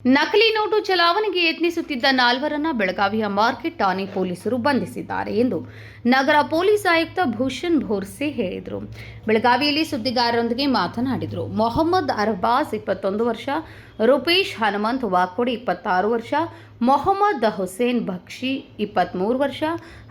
ನಕಲಿ ನೋಟು ಚಲಾವಣೆಗೆ ಯತ್ನಿಸುತ್ತಿದ್ದ ನಾಲ್ವರನ್ನ ಬೆಳಗಾವಿಯ ಮಾರ್ಕೆಟ್ ಠಾಣೆ ಪೊಲೀಸರು ಬಂಧಿಸಿದ್ದಾರೆ ಎಂದು ನಗರ ಪೊಲೀಸ್ ಆಯುಕ್ತ ಭೂಷಣ್ ಭೋರ್ಸೆ ಹೇಳಿದರು. ಬೆಳಗಾವಿಯಲ್ಲಿ ಸುದ್ದಿಗಾರರೊಂದಿಗೆ ಮಾತನಾಡಿದರು. ಮೊಹಮ್ಮದ್ ಅರ್ಬಾಜ್ 21 ವರ್ಷ, ರೂಪೇಶ್ ಹನುಮಂತ್ ವಾಕೋಡಿ 26 ವರ್ಷ, ಮೊಹಮ್ಮದ್ ಹುಸೇನ್ ಬಕ್ಷಿ 23 ವರ್ಷ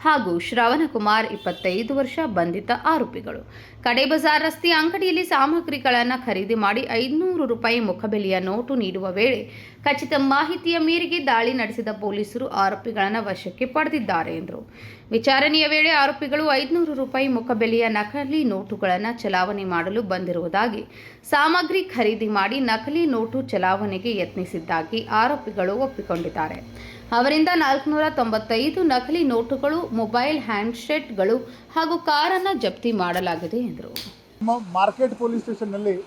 ಹಾಗೂ ಶ್ರವಣಕುಮಾರ್ 25 ವರ್ಷ ಬಂಧಿತ ಆರೋಪಿಗಳು. ಕಡೆ ಬಜಾರ್ ರಸ್ತೆಯ ಅಂಗಡಿಯಲ್ಲಿ ಸಾಮಗ್ರಿಗಳನ್ನು ಖರೀದಿ ಮಾಡಿ 500 ರೂಪಾಯಿ ಮುಖಬೆಲೆಯ ನೋಟು ನೀಡುವ ವೇಳೆ ಖಚಿತ ಮಾಹಿತಿಯ ಮೇರೆಗೆ ದಾಳಿ ನಡೆಸಿದ ಪೊಲೀಸರು ಆರೋಪಿಗಳನ್ನು ವಶಕ್ಕೆ ಪಡೆದಿದ್ದಾರೆ ಎಂದರು. ವಿಚಾರಣೆಯ ವೇಳೆ ಆರೋಪಿಗಳು 500 ರೂಪಾಯಿ ಮುಖಬೆಲೆಯ ನಕಲಿ ನೋಟುಗಳನ್ನು ಚಲಾವಣೆ ಮಾಡಲು ಬಂದಿರುವುದಾಗಿ, ಸಾಮಗ್ರಿ ಖರೀದಿ ಮಾಡಿ ನಕಲಿ ನೋಟು ಚಲಾವಣೆಗೆ ಯತ್ನಿಸಿದ್ದಾಗಿ ಆರೋಪಿಗಳು ಒಪ್ಪಿಕೊಂಡಿದ್ದಾರೆ. ಅವರಿಂದ 495 ನಕಲಿ ನೋಟುಗಳು, ಮೊಬೈಲ್ ಹ್ಯಾಂಡ್ಸೆಟ್ಗಳು ಹಾಗೂ ಕಾರನ್ನು ಜಪ್ತಿ ಮಾಡಲಾಗಿದೆ ಎಂದರು. ಮಾರ್ಕೆಟ್ ಪೊಲೀಸ್ ಸ್ಟೇಷನ್ನಲ್ಲಿ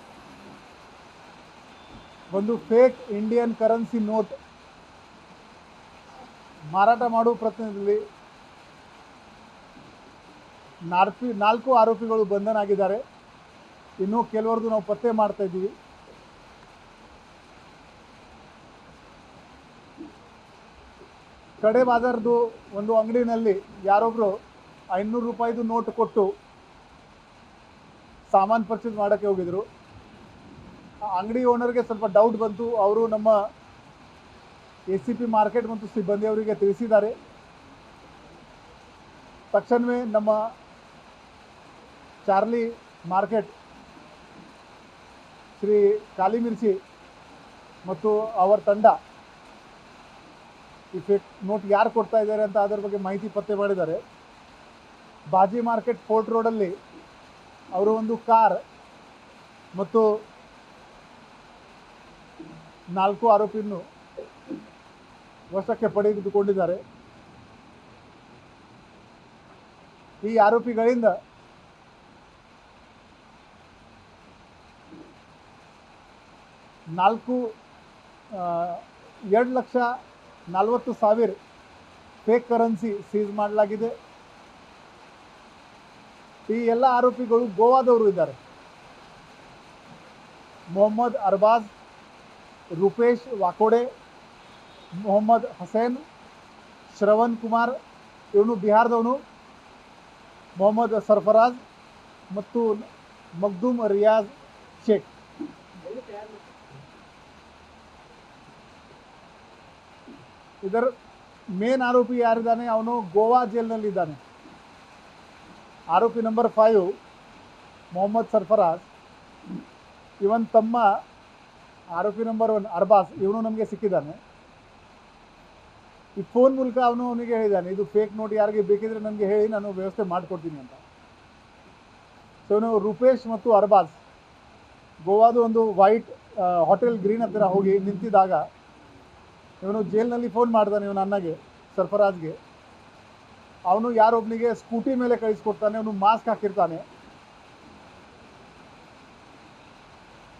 ಒಂದು ಫೇಕ್ ಇಂಡಿಯನ್ ಕರೆನ್ಸಿ ನೋಟ್ ಮಾರಾಟ ಮಾಡುವ ಪ್ರಯತ್ನದಲ್ಲಿ 4 ಆರೋಪಿಗಳು ಬಂಧನ ಆಗಿದ್ದಾರೆ. ಇನ್ನೂ ಕೆಲವರದು ನಾವು ಪತ್ತೆ ಮಾಡ್ತಾ ಇದ್ದೀವಿ. ಕಡೆ ಬಾಜಾರ್ದು ಒಂದು ಅಂಗಡಿನಲ್ಲಿ ಯಾರೊಬ್ಬರು 500 ರೂಪಾಯಿದು ನೋಟ್ ಕೊಟ್ಟು ಸಾಮಾನು ಪರ್ಚೇಸ್ ಮಾಡೋಕ್ಕೆ ಹೋಗಿದ್ರು. ಅಂಗಡಿ ಓನರ್ಗೆ ಸ್ವಲ್ಪ ಡೌಟ್ ಬಂತು. ಅವರು ನಮ್ಮ ACP ಮಾರ್ಕೆಟ್ ಮತ್ತು ಸಿಬ್ಬಂದಿಯವರಿಗೆ ತಿಳಿಸಿದ್ದಾರೆ. ತಕ್ಷಣವೇ ನಮ್ಮ ಚಾರ್ಲಿ ಮಾರ್ಕೆಟ್ ಶ್ರೀ ಕಾಲಿಮಿರ್ಚಿ ಮತ್ತು ಅವರ ತಂಡ ಈ ಫೇಕ್ ನೋಟ್ ಯಾರು ಕೊಡ್ತಾ ಇದ್ದಾರೆ ಅಂತ ಅದರ ಬಗ್ಗೆ ಮಾಹಿತಿ ಪತ್ತೆ ಮಾಡಿದ್ದಾರೆ. ಬಾಜಿ ಮಾರ್ಕೆಟ್ ಫೋರ್ಟ್ ರೋಡಲ್ಲಿ ಅವರು ಒಂದು ಕಾರ್ ಮತ್ತು 4 ಆರೋಪಿಯನ್ನು ವಶಕ್ಕೆ ಪಡೆದುಕೊಂಡಿದ್ದಾರೆ. ಈ ಆರೋಪಿಗಳಿಂದ 2,40,000 ಫೇಕ್ ಕರೆನ್ಸಿ ಸೀಸ್ ಮಾಡಲಾಗಿದೆ. ಈ ಎಲ್ಲ ಆರೋಪಿಗಳು ಗೋವಾದವರು ಇದ್ದಾರೆ. ಮೊಹಮ್ಮದ್ ಅರ್ಬಾಜ್, ರೂಪೇಶ್ ವಾಕೋಡೆ, ಮೊಹಮ್ಮದ್ ಹಸೇನ್, ಶ್ರವಣ್ ಕುಮಾರ್ ಇವನು ಬಿಹಾರದವನು, ಮೊಹಮ್ಮದ್ ಸರ್ಫರಾಜ್ ಮತ್ತು ಮಗ್ದೂಮ್ ರಿಯಾಜ್ ಶೇಖ್. ಇದರ ಮೇನ್ ಆರೋಪಿ ಯಾರಿದ್ದಾನೆ ಅವನು ಗೋವಾ ಜೈಲಿನಲ್ಲಿದ್ದಾನೆ. ಆರೋಪಿ ನಂಬರ್ 5 ಮೊಹಮ್ಮದ್ ಸರ್ಫರಾಜ್, ಇವನ್ ತಮ್ಮ ಆರೋಪಿ ನಂಬರ್ 1 ಅರ್ಬಾಸ್ ಇವನು ನಮಗೆ ಸಿಕ್ಕಿದ್ದಾನೆ. ಈ ಫೋನ್ ಮೂಲಕ ಅವನಿಗೆ ಹೇಳಿದ್ದಾನೆ, ಇದು ಫೇಕ್ ನೋಟ್ ಯಾರಿಗೆ ಬೇಕಿದ್ರೆ ನನಗೆ ಹೇಳಿ, ನಾನು ವ್ಯವಸ್ಥೆ ಮಾಡಿಕೊಡ್ತೀನಿ ಅಂತ. ಸೊ ಇವನು ರೂಪೇಶ್ ಮತ್ತು ಅರ್ಬಾಸ್ ಗೋವಾದ ಒಂದು ವೈಟ್ ಹೋಟೆಲ್ ಗ್ರೀನ್ ಹತ್ತಿರ ಹೋಗಿ ನಿಂತಿದ್ದಾಗ ಇವನು ಜೈಲಿನಲ್ಲಿ ಫೋನ್ ಮಾಡ್ತಾನೆ ಇವನು ಅಣ್ಣಗೆ, ಸರ್ಫರಾಜ್ಗೆ. ಅವನು ಯಾರೊಬ್ಬನಿಗೆ ಸ್ಕೂಟಿ ಮೇಲೆ ಕಳಿಸ್ಕೊಡ್ತಾನೆ. ಅವನು ಮಾಸ್ಕ್ ಹಾಕಿರ್ತಾನೆ.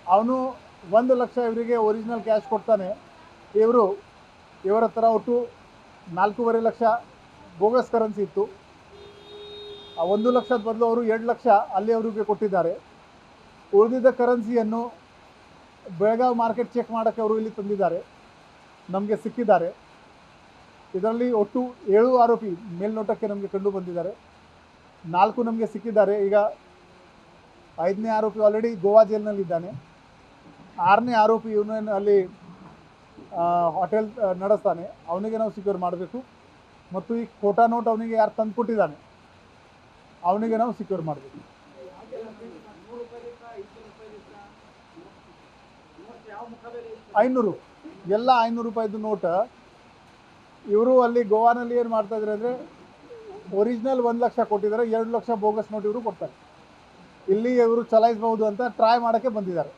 ಅವನು 1 ಲಕ್ಷ ಇವರಿಗೆ ಒರಿಜಿನಲ್ ಕ್ಯಾಶ್ ಕೊಡ್ತಾನೆ. ಇವರ ಹತ್ರ ಒಟ್ಟು 4.5 ಲಕ್ಷ ಬೋಗಸ್ ಕರೆನ್ಸಿ ಇತ್ತು. ಆ 1 ಲಕ್ಷದ ಬದಲು ಅವರು 2 ಲಕ್ಷ ಅಲ್ಲಿ ಅವರಿಗೆ ಕೊಟ್ಟಿದ್ದಾರೆ. ಉಳಿದಿದ್ದ ಕರೆನ್ಸಿಯನ್ನು ಬೆಳಗಾವಿ ಮಾರ್ಕೆಟ್ ಚೆಕ್ ಮಾಡೋಕ್ಕೆ ಅವರು ಇಲ್ಲಿ ತಂದಿದ್ದಾರೆ, ನಮಗೆ ಸಿಕ್ಕಿದ್ದಾರೆ. ಇದರಲ್ಲಿ ಒಟ್ಟು 7 ಆರೋಪಿ ಮೇಲ್ನೋಟಕ್ಕೆ ನಮಗೆ ಕಂಡು ಬಂದಿದ್ದಾರೆ. 4 ನಮಗೆ ಸಿಕ್ಕಿದ್ದಾರೆ. ಈಗ 5ನೇ ಆರೋಪಿ ಆಲ್ರೆಡಿ ಗೋವಾ ಜೈಲಿನಲ್ಲಿದ್ದಾನೆ. 6ನೇ ಆರೋಪಿ ಇವನು ಅಲ್ಲಿ ಹೋಟೆಲ್ ನಡೆಸ್ತಾನೆ, ಅವನಿಗೆ ನಾವು ಸಿಕ್ಯೂರ್ ಮಾಡಬೇಕು. ಮತ್ತು ಈ ಖೋಟಾ ನೋಟ್ ಅವನಿಗೆ ಯಾರು ತಂದು ಕೊಟ್ಟಿದ್ದಾನೆ ಅವನಿಗೆ ನಾವು ಸಿಕ್ಯೂರ್ ಮಾಡಬೇಕು. 500 ಎಲ್ಲ 500 ರೂಪಾಯಿದು ನೋಟ್. ಇವರು ಅಲ್ಲಿ ಗೋವಾನಲ್ಲಿ ಏನು ಮಾಡ್ತಾಯಿದ್ದಾರೆ ಅಂದರೆ ಒರಿಜಿನಲ್ 1 ಲಕ್ಷ ಕೊಟ್ಟಿದ್ದಾರೆ, 2 ಲಕ್ಷ ಬೋಗಸ್ ನೋಟ್ ಇವರು ಕೊಡ್ತಾರೆ. ಇಲ್ಲಿ ಇವರು ಚಲಾಯಿಸಬಹುದು ಅಂತ ಟ್ರೈ ಮಾಡೋಕ್ಕೆ ಬಂದಿದ್ದಾರೆ.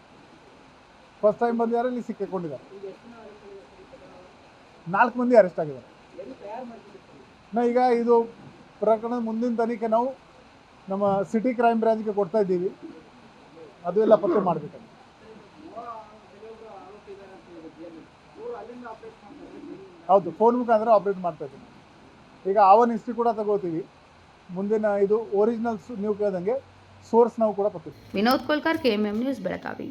ಫಸ್ಟ್ ಟೈಮ್ ಬಂದಿದ್ದಾರೆ, ಇಲ್ಲಿ ಸಿಕ್ಕಿಕೊಂಡಿದ್ದಾರೆ. 4 ಮಂದಿ ಅರೆಸ್ಟ್ ಆಗಿದ್ದಾರೆ. ಈಗ ಇದು ಪ್ರಕರಣದ ಮುಂದಿನ ತನಿಖೆ ನಾವು ನಮ್ಮ ಸಿಟಿ ಕ್ರೈಮ್ ಬ್ರಾಂಚ್ಗೆ ಕೊಡ್ತಾ ಇದ್ದೀವಿ. ಅದು ಎಲ್ಲ ಪತ್ತೆ ಮಾಡಬೇಕು. ಹೌದು, ಫೋನ್ ಮುಖಾಂತರ ಆಪ್ರೇಟ್ ಮಾಡ್ತಾ ಇದ್ದೀನಿ. ಈಗ ಆವನ್ ಹಿಸ್ಟ್ರಿ ಕೂಡ ತಗೋತೀವಿ. ಮುಂದಿನ ಇದು ಒರಿಜಿನಲ್ಸ್ ನೀವು ಕೇಳಿದಂಗೆ ಸೋರ್ಸ್ ನಾವು ಕೂಡ ಪತ್ತೆ. Vinod Kolkar, KMM news, Belagavi.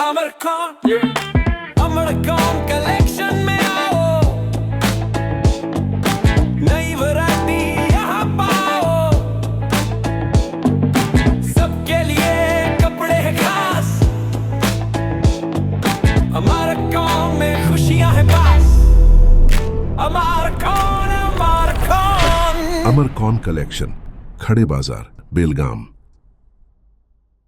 अमरकॉन कलेक्शन में आओ, नई वैरायटी यहाँ पाओ, सबके लिए कपड़े हैं खास, अमरकॉन में खुशियाँ हैं पास, अमरकॉन। अमरकॉन कलेक्शन, खड़े बाजार, बेलगाम।